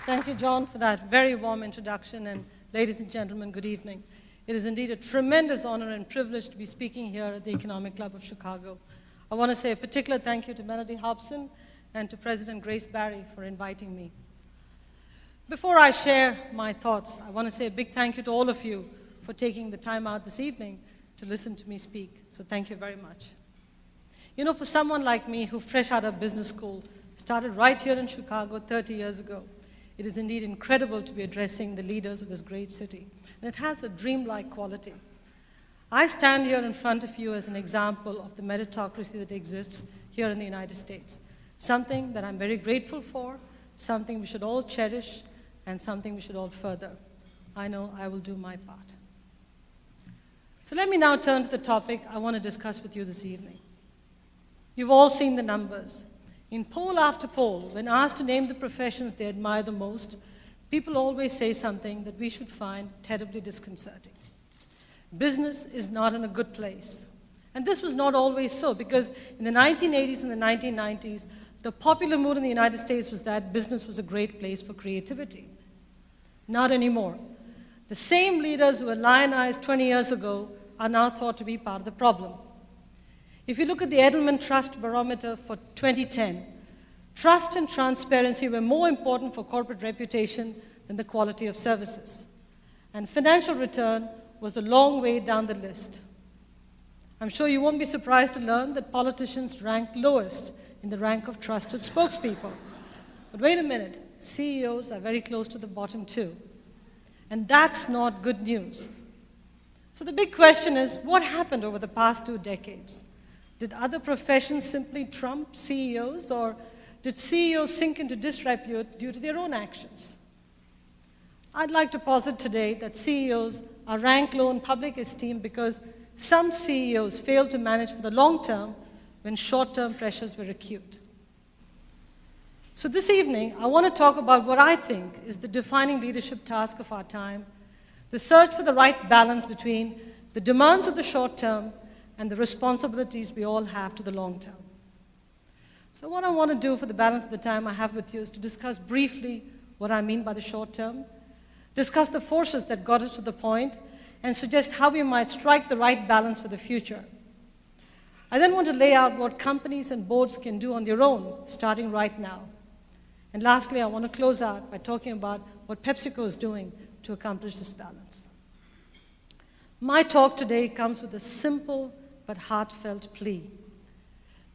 Thank you, John, for that very warm introduction, and ladies and gentlemen, good evening. It is indeed a tremendous honor and privilege to be speaking here at the Economic Club of Chicago. I want to say a particular thank you to Melody Hobson and to President Grace Barry for inviting me. Before I share my thoughts, I want to say a big thank you to all of you for taking the time out this evening to listen to me speak. So thank you very much. You know, for someone like me who fresh out of business school started right here in Chicago 30 years ago, it is indeed incredible to be addressing the leaders of this great city. And it has a dreamlike quality. I stand here in front of you as an example of the meritocracy that exists here in the United States. Something that I'm very grateful for, something we should all cherish, and something we should all further. I know I will do my part. So let me now turn to the topic I want to discuss with you this evening. You've all seen the numbers. In poll after poll, when asked to name the professions they admire the most, people always say something that we should find terribly disconcerting. Business is not in a good place. And this was not always so, because in the 1980s and the 1990s, the popular mood in the United States was that business was a great place for creativity. Not anymore. The same leaders who were lionized 20 years ago are now thought to be part of the problem. If you look at the Edelman Trust Barometer for 2010, trust and transparency were more important for corporate reputation than the quality of services. And financial return was a long way down the list. I'm sure you won't be surprised to learn that politicians ranked lowest in the rank of trusted spokespeople. But wait a minute, CEOs are very close to the bottom too. And that's not good news. So the big question is, what happened over the past 2 decades? Did other professions simply trump CEOs, or did CEOs sink into disrepute due to their own actions? I'd like to posit today that CEOs are ranked low in public esteem because some CEOs failed to manage for the long term when short-term pressures were acute. So this evening, I want to talk about what I think is the defining leadership task of our time, the search for the right balance between the demands of the short term and the responsibilities we all have to the long term. So what I want to do for the balance of the time I have with you is to discuss briefly what I mean by the short term, discuss the forces that got us to the point, and suggest how we might strike the right balance for the future. I then want to lay out what companies and boards can do on their own, starting right now. And lastly, I want to close out by talking about what PepsiCo is doing to accomplish this balance. My talk today comes with a simple but heartfelt plea.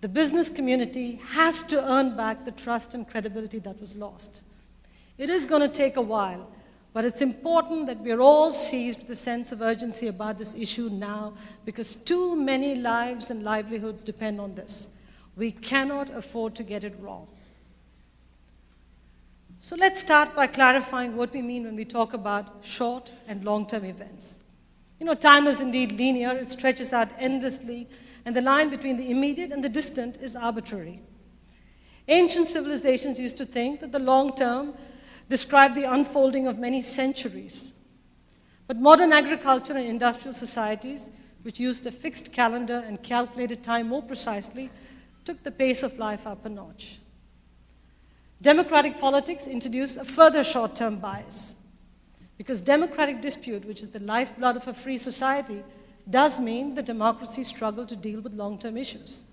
The business community has to earn back the trust and credibility that was lost. It is going to take a while, but it's important that we are all seized with a sense of urgency about this issue now, because too many lives and livelihoods depend on this. We cannot afford to get it wrong. So let's start by clarifying what we mean when we talk about short and long-term events. You know, time is indeed linear. It stretches out endlessly, and the line between the immediate and the distant is arbitrary. Ancient civilizations used to think that the long term described the unfolding of many centuries. But modern agriculture and industrial societies, which used a fixed calendar and calculated time more precisely, took the pace of life up a notch. Democratic politics introduced a further short-term bias, because democratic dispute, which is the lifeblood of a free society, does mean that democracies struggle to deal with long-term issues.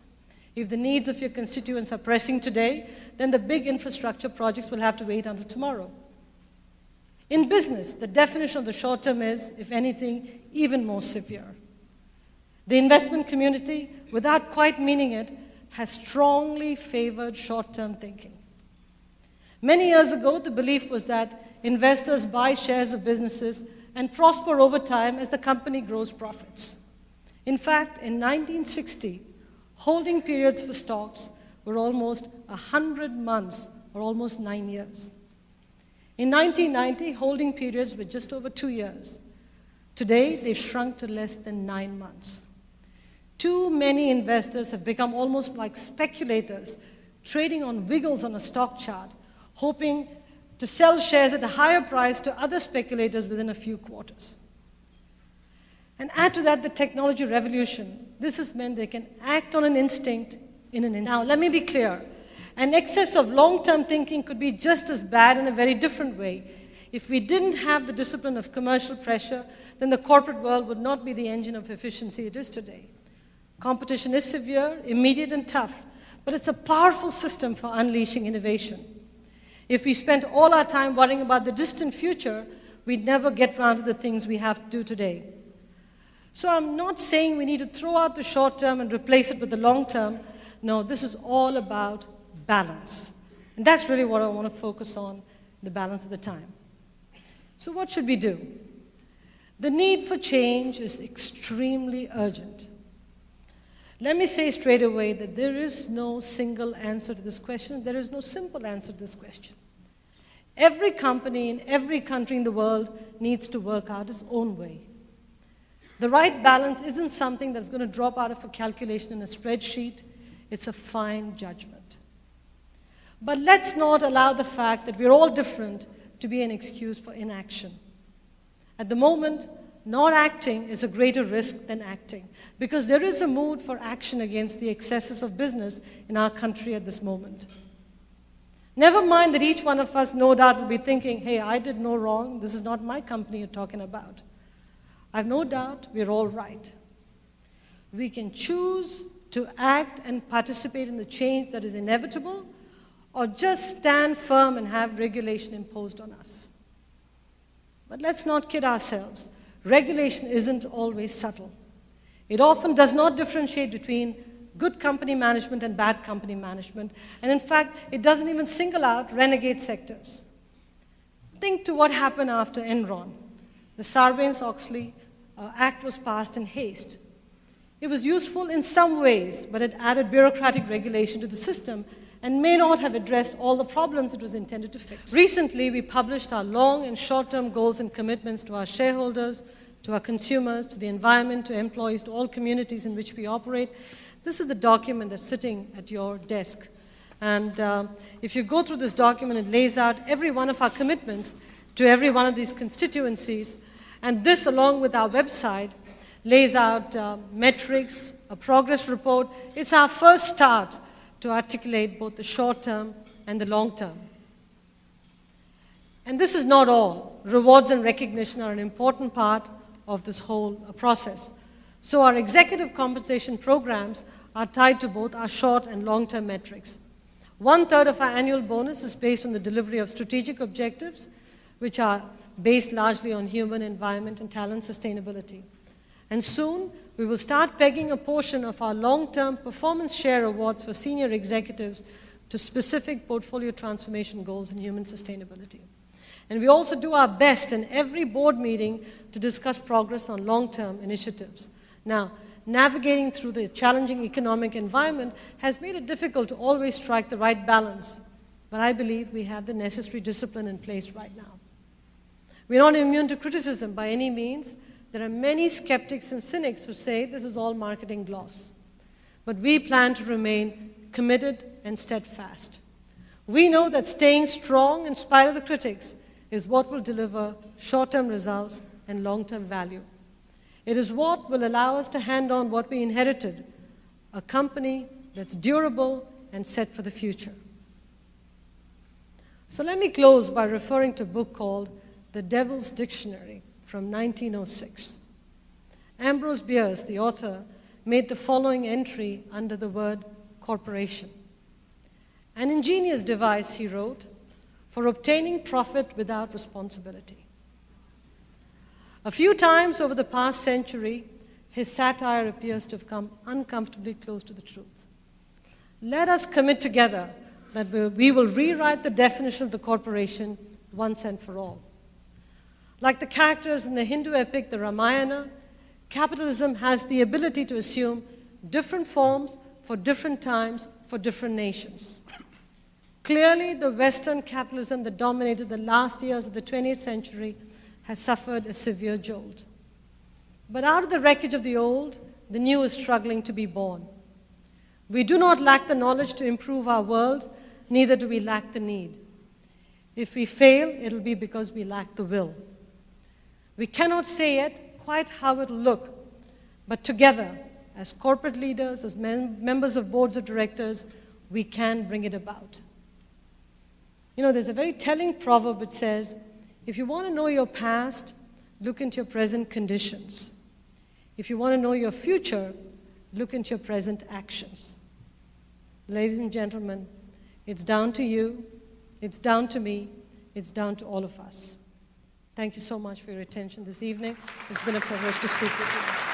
If the needs of your constituents are pressing today, then the big infrastructure projects will have to wait until tomorrow. In business, the definition of the short term is, if anything, even more severe. The investment community, without quite meaning it, has strongly favored short-term thinking. Many years ago, the belief was that investors buy shares of businesses and prosper over time as the company grows profits. In fact, in 1960, holding periods for stocks were almost 100 months, or almost 9 years. In 1990, holding periods were just over 2 years. Today, they've shrunk to less than 9 months. Too many investors have become almost like speculators, trading on wiggles on a stock chart, hoping to sell shares at a higher price to other speculators within a few quarters. And add to that the technology revolution. This has meant they can act on an instinct in an instant. Now, let me be clear. And excess of long-term thinking could be just as bad in a very different way. If we didn't have the discipline of commercial pressure, then the corporate world would not be the engine of efficiency it is today. Competition is severe, immediate, and tough, but it's a powerful system for unleashing innovation. If we spent all our time worrying about the distant future, we'd never get around to the things we have to do today. So I'm not saying we need to throw out the short term and replace it with the long term. No, this is all about balance. And that's really what I want to focus on, the balance of the time. So what should we do? The need for change is extremely urgent. Let me say straight away that there is no single answer to this question. There is no simple answer to this question. Every company in every country in the world needs to work out its own way. The right balance isn't something that's going to drop out of a calculation in a spreadsheet. It's a fine judgment. But let's not allow the fact that we're all different to be an excuse for inaction. At the moment, not acting is a greater risk than acting, because there is a mood for action against the excesses of business in our country at this moment. Never mind that each one of us, no doubt, will be thinking, hey, I did no wrong. This is not my company you're talking about. I have no doubt we're all right. We can choose to act and participate in the change that is inevitable, or just stand firm and have regulation imposed on us. But let's not kid ourselves. Regulation isn't always subtle. It often does not differentiate between good company management and bad company management. And in fact, it doesn't even single out renegade sectors. Think to what happened after Enron. The Sarbanes-Oxley Act was passed in haste. It was useful in some ways, but it added bureaucratic regulation to the system and may not have addressed all the problems it was intended to fix. Recently, we published our long and short-term goals and commitments to our shareholders, to our consumers, to the environment, to employees, to all communities in which we operate. This is the document that's sitting at your desk. And if you go through this document, it lays out every one of our commitments to every one of these constituencies. And this, along with our website, lays out metrics, a progress report. It's our first start to articulate both the short term and the long term. And this is not all. Rewards and recognition are an important part of this whole process. So our executive compensation programs are tied to both our short and long-term metrics. 1/3 of our annual bonus is based on the delivery of strategic objectives, which are based largely on human, environment, and talent sustainability. And soon, we will start pegging a portion of our long-term performance share awards for senior executives to specific portfolio transformation goals in human sustainability. And we also do our best in every board meeting to discuss progress on long-term initiatives. Now, navigating through the challenging economic environment has made it difficult to always strike the right balance, but I believe we have the necessary discipline in place right now. We're not immune to criticism by any means. There are many skeptics and cynics who say this is all marketing gloss. But we plan to remain committed and steadfast. We know that staying strong in spite of the critics is what will deliver short-term results and long-term value. It is what will allow us to hand on what we inherited, a company that's durable and set for the future. So let me close by referring to a book called The Devil's Dictionary from 1906. Ambrose Bierce, the author, made the following entry under the word corporation. An ingenious device, he wrote, for obtaining profit without responsibility. A few times over the past century, his satire appears to have come uncomfortably close to the truth. Let us commit together that we will rewrite the definition of the corporation once and for all. Like the characters in the Hindu epic, the Ramayana, capitalism has the ability to assume different forms for different times for different nations. Clearly, the Western capitalism that dominated the last years of the 20th century has suffered a severe jolt. But out of the wreckage of the old, the new is struggling to be born. We do not lack the knowledge to improve our world, neither do we lack the need. If we fail, it'll be because we lack the will. We cannot say yet quite how it'll look, but together, as corporate leaders, as members of boards of directors, we can bring it about. You know, there's a very telling proverb that says, if you want to know your past, look into your present conditions. If you want to know your future, look into your present actions. Ladies and gentlemen, it's down to you, it's down to me, it's down to all of us. Thank you so much for your attention this evening. It's been a privilege to speak with you.